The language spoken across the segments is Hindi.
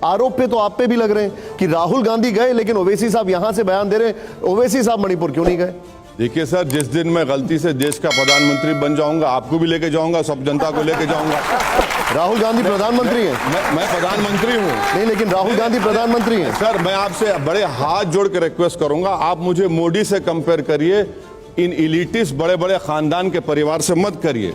आरोप पे तो आप पे भी लग रहे हैं कि राहुल गांधी गए लेकिन ओवैसी साहब यहां से बयान दे रहे हैं, ओवैसी साहब मणिपुर क्यों नहीं गए? देखिए सर, जिस दिन मैं गलती से देश का प्रधानमंत्री बन जाऊंगा, आपको भी लेके जाऊंगा, सब जनता को लेके जाऊंगा। राहुल गांधी प्रधानमंत्री हैं? मैं प्रधानमंत्री हूँ। नहीं, लेकिन राहुल गांधी प्रधानमंत्री हैं। सर, मैं आपसे बड़े हाथ जोड़ के रिक्वेस्ट करूंगा, आप मुझे मोदी से कंपेयर करिए, इन इलिटिस्ट बड़े बड़े खानदान के परिवार से मत करिए।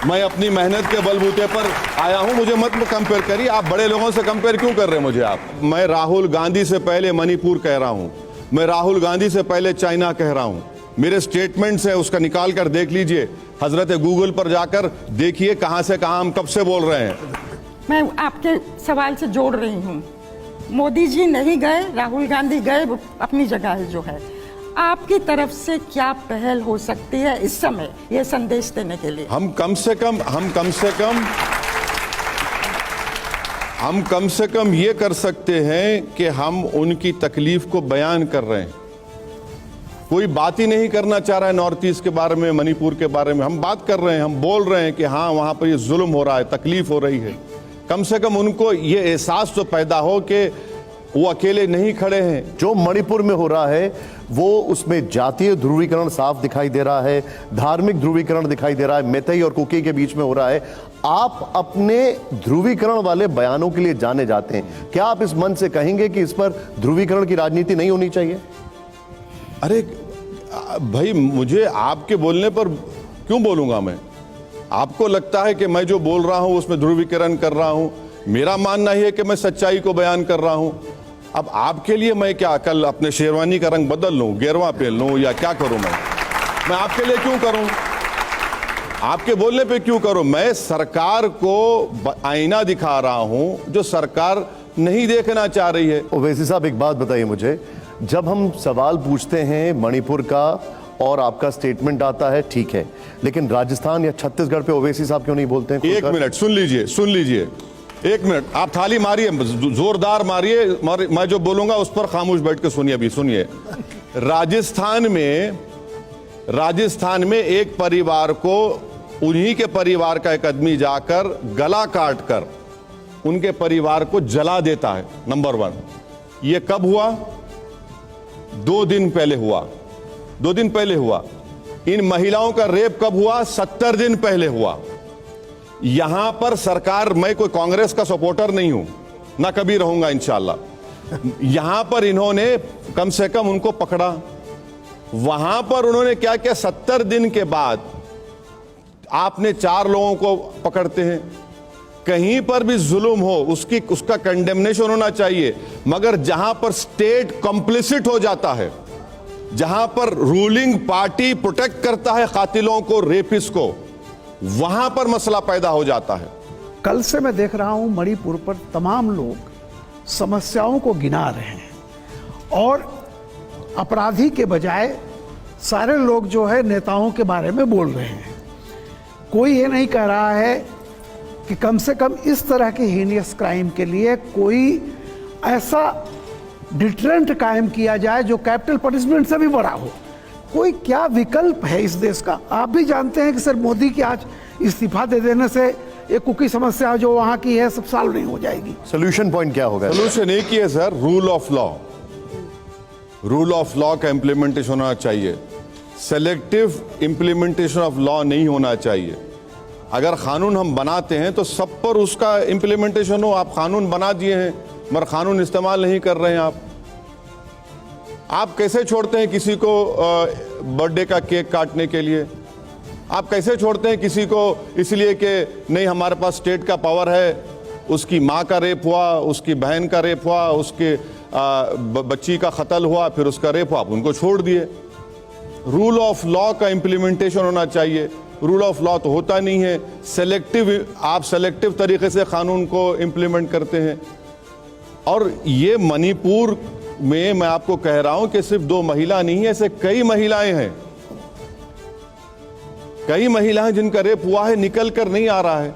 मैं अपनी मेहनत के बलबूते पर आया हूं, मुझे मत कंपेयर करिए। आप बड़े लोगों से कंपेयर क्यों कर रहे हैं मुझे आप? मैं राहुल गांधी से पहले मणिपुर कह रहा हूं, मैं राहुल गांधी से पहले चाइना कह रहा हूं। मेरे स्टेटमेंट्स है, उसका निकाल कर देख लीजिए, हजरत गूगल पर जाकर देखिए कहां से कहां हम कब से बोल रहे हैं। मैं आपके सवाल से जोड़ रही हूँ, मोदी जी नहीं गए, राहुल गांधी गए, अपनी जगह जो है। आपकी तरफ से क्या पहल हो सकती है इस समय ये संदेश देने के लिए? हम कम से कम ये कर सकते हैं कि हम उनकी तकलीफ को बयान कर रहे हैं। कोई बात ही नहीं करना चाह रहा है नॉर्थ ईस्ट के बारे में, मणिपुर के बारे में। हम बात कर रहे हैं, हम बोल रहे हैं कि हाँ, वहां पर ये जुल्म हो रहा है, तकलीफ हो रही है। कम से कम उनको ये एहसास तो पैदा हो कि वो अकेले नहीं खड़े हैं। जो मणिपुर में हो रहा है वो उसमें जातीय ध्रुवीकरण साफ दिखाई दे रहा है, धार्मिक ध्रुवीकरण दिखाई दे रहा है, मैतेई और कुकी के बीच में हो रहा है। आप अपने ध्रुवीकरण वाले बयानों के लिए जाने जाते हैं, क्या आप इस मन से कहेंगे कि इस पर ध्रुवीकरण की राजनीति नहीं होनी चाहिए? अरे भाई, मुझे आपके बोलने पर क्यों बोलूंगा मैं? आपको लगता है कि मैं जो बोल रहा हूं उसमें ध्रुवीकरण कर रहा हूं, मेरा मानना ही है कि मैं सच्चाई को बयान कर रहा हूं। अब आपके लिए मैं क्या कल अपने शेरवानी का रंग बदल लूं, गेरवा पहन लूं, या क्या करूं? मैं आपके लिए क्यों करूं? आपके बोलने पे क्यों करूं? मैं सरकार को आईना दिखा रहा हूं जो सरकार नहीं देखना चाह रही है। ओवैसी साहब, एक बात बताइए मुझे, जब हम सवाल पूछते हैं मणिपुर का और आपका स्टेटमेंट आता है, ठीक है, लेकिन राजस्थान या छत्तीसगढ़ पे ओवैसी साहब क्यों नहीं बोलते हैं? एक मिनट सुन लीजिए, एक मिनट, आप थाली मारिए, जोरदार मारिए, मैं जो बोलूंगा उस पर खामोश बैठ के सुनिए। अभी सुनिए, राजस्थान में एक परिवार को, उन्हीं के परिवार का एक आदमी जाकर गला काट कर उनके परिवार को जला देता है। नंबर 1, ये कब हुआ? 2 दिन पहले हुआ। इन महिलाओं का रेप कब हुआ? 70 दिन पहले हुआ। यहां पर सरकार, मैं कोई कांग्रेस का सपोर्टर नहीं हूं, ना कभी रहूंगा इंशाल्लाह। यहां पर इन्होंने कम से कम उनको पकड़ा। वहां पर उन्होंने क्या किया? 70 दिन के बाद आपने 4 लोगों को पकड़ते हैं। कहीं पर भी जुल्म हो उसका कंडेमनेशन होना चाहिए, मगर जहां पर स्टेट कंप्लिसिट हो जाता है, जहां पर रूलिंग पार्टी प्रोटेक्ट करता है कातिलों को, रेपिस्ट को, वहां पर मसला पैदा हो जाता है। कल से मैं देख रहा हूं मणिपुर पर तमाम लोग समस्याओं को गिना रहे हैं और अपराधी के बजाय सारे लोग जो है नेताओं के बारे में बोल रहे हैं। कोई ये नहीं कह रहा है कि कम से कम इस तरह के हीनियस क्राइम के लिए कोई ऐसा डिटरेंट कायम किया जाए जो कैपिटल पनिशमेंट से भी बड़ा हो। कोई क्या विकल्प है इस देश का? आप भी जानते हैं कि सर, मोदी के आज इस्तीफा दे देने से एक कुकी समस्या जो वहां की है सब सॉल्व नहीं हो जाएगी। सोल्यूशन पॉइंट क्या होगा? सोल्यूशन एक ही है सर, रूल ऑफ लॉ का इंप्लीमेंटेशन होना चाहिए। सेलेक्टिव इंप्लीमेंटेशन ऑफ लॉ नहीं होना चाहिए। अगर कानून हम बनाते हैं तो सब पर उसका इंप्लीमेंटेशन हो। आप कानून बना दिए हैं मगर कानून इस्तेमाल नहीं कर रहे हैं। आप कैसे छोड़ते हैं किसी को बर्थडे का केक काटने के लिए? आप कैसे छोड़ते हैं किसी को इसलिए कि नहीं हमारे पास स्टेट का पावर है, उसकी माँ का रेप हुआ, उसकी बहन का रेप हुआ, उसके बच्ची का कत्ल हुआ, फिर उसका रेप हुआ, आप उनको छोड़ दिए। रूल ऑफ लॉ का इंप्लीमेंटेशन होना चाहिए। रूल ऑफ लॉ तो होता नहीं है, आप सेलेक्टिव तरीके से कानून को इंप्लीमेंट करते हैं। और ये मणिपुर में मैं आपको कह रहा हूं कि सिर्फ 2 महिला नहीं है, ऐसे कई महिलाएं हैं जिनका रेप हुआ है, निकल कर नहीं आ रहा है।